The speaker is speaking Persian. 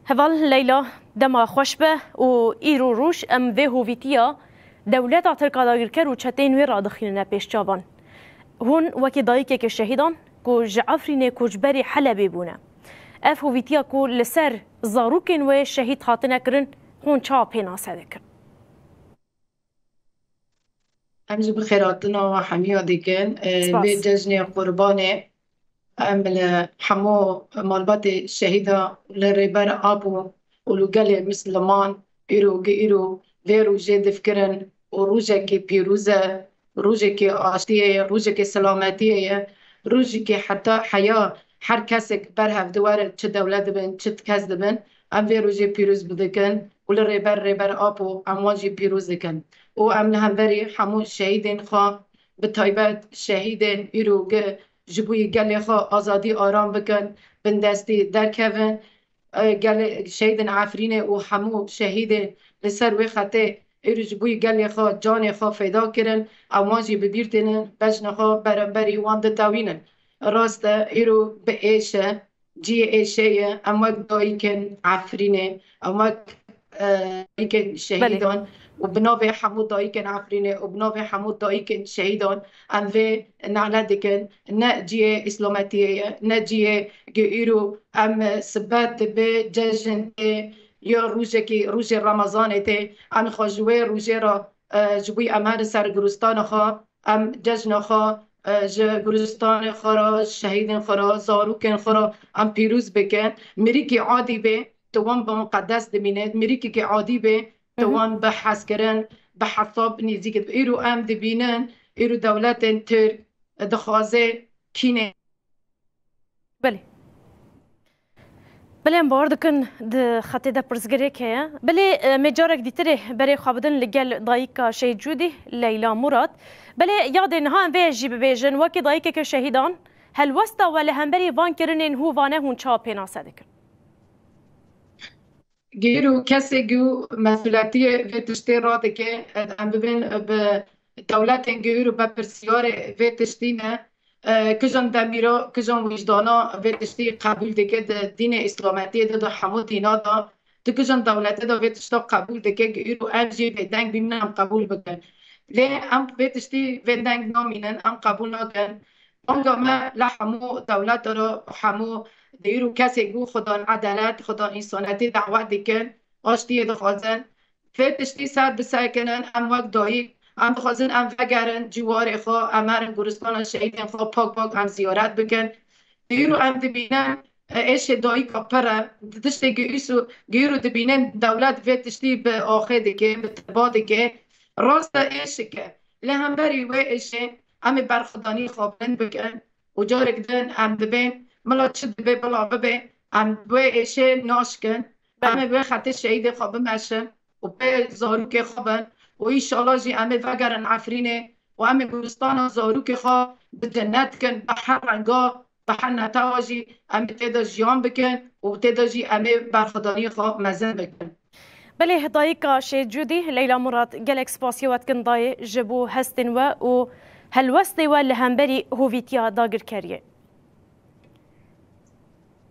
هفال ليلى دما خوش به و ایرو روش ام به هویتیا دولت ترکا داگرکر و چتین وی را دخیلنا پیش چاوان هون وکی دایکه که شهیدان کو جعفرین کوجبری حلبی بونه اف هویتیا کو لسر زاروکن و شهید خاطنه کرن هون چا پینا سدکن امجي بخيراتنا وحمية ديكن بججني قرباني أمل حمو مالباتي الشهيدة لريبر أبو ولوغالي مسلمان إيرو فيرو جيد فكرن وروجة كي بيروزة روجة كي عاشتية روجة كي سلامتية روجة كي حتى حياة هر كسك برها في دوار چه دولة دبن چه كاس دبن ام فيرو جي بيروز بدكن ولريبر أبو أمواجي بيروز دكن و ام لهمبري حمو شهيدين خوا بتايبات شهيدين إيرو جبوی گلی خو آزادی آرام بکن بندستی درکون گل شهید عفرین و همو شهید لسر و خطه ایرو جبوی گلی خو جان خو فدا کرن امواجی ببیرتنن بجن خو برانبری وان دتاوینن راست ایرو به ایشه جی ایشه اموک دایی کن عفرینه اموک دایی شهیدان وبنوفي حمود دايكن عفرينه وبنوفي حمود دايكن شهيدان ام في نعلدكن نجي اسلامتيه نجي جيرو ام سبات بججن يا روج رمضان تي ام خجوي روجرا جبوي امهر سر گرستان خا ام ججن خا گرستان خرا شهيدن خرا زاروكن خرا ام پیروز بکن مريكي عادي به توان بمقدس دمينات مريكي كي عادي به توان بحث کردن به حساب نزدیک ایرو ام دبینن ایرو دولت ترک دخوازه کینه بله ام باردکن د خطی د پرزگری که بله مجارک دیتره برای خوابدن لگل دایکا شهید جودی لیلا مراد بله یاد انها ام ویجی ببیجن وکی دایکه که شهیدان هل وستا ولی هم بری وان کرنین هو وانه هون چا پیناسه دکن گیرو کسی گو مسئولیتی و تشتی را که ام ببین به دولت گیرو به پرسیار و تشتی نه کجان دمیرا کجان وجدانا و تشتی قبول دکه دین اسلامتی ده همو دینا دا تو کجان دولت دا و تشتا قبول دکه گیرو ام جی به دنگ بیمنه ام قبول بکن لی ام و تشتی و دنگ نامینن ام قبول نکن اونگا ما لحمو دولت را همو دیرو کسی گو خدا عدالت خدا انسانیتی دعوت دیکن آشتی دخوازن فتشتی سر بسکنن ام وقت دایی ام دخوازن ام وگرن جوار خوا امرن گرستان شهیدین خوا پاک ام زیارت بکن دیرو ام دبینن ایش دایی کپره تشتی گیرو دبینن دولت فتشتی به آخه دیگه به تبا دیگه راست ایش که لهمبری و ایشه ام برخدانی خوابند بکن و جارک دن ام دبین ملا چه دبی بلا ببی ام بوی ایشه ناشکن ام بوی خطی شهید خوابم اشن و به زاروک خوابن و ایشالا جی ام وگرن عفرینه و ام گلستان زاروک خواب به جنت کن به هر رنگا به هر نتاجی ام تیدا جیان بکن و تیدا جی ام برخدانی خواب مزن بکن بله هدایکا شهید جودی لیلا مراد گلک سپاسیوات کن دای جبو هستن و هل وستی و لهمبری هویتیا داگر کریه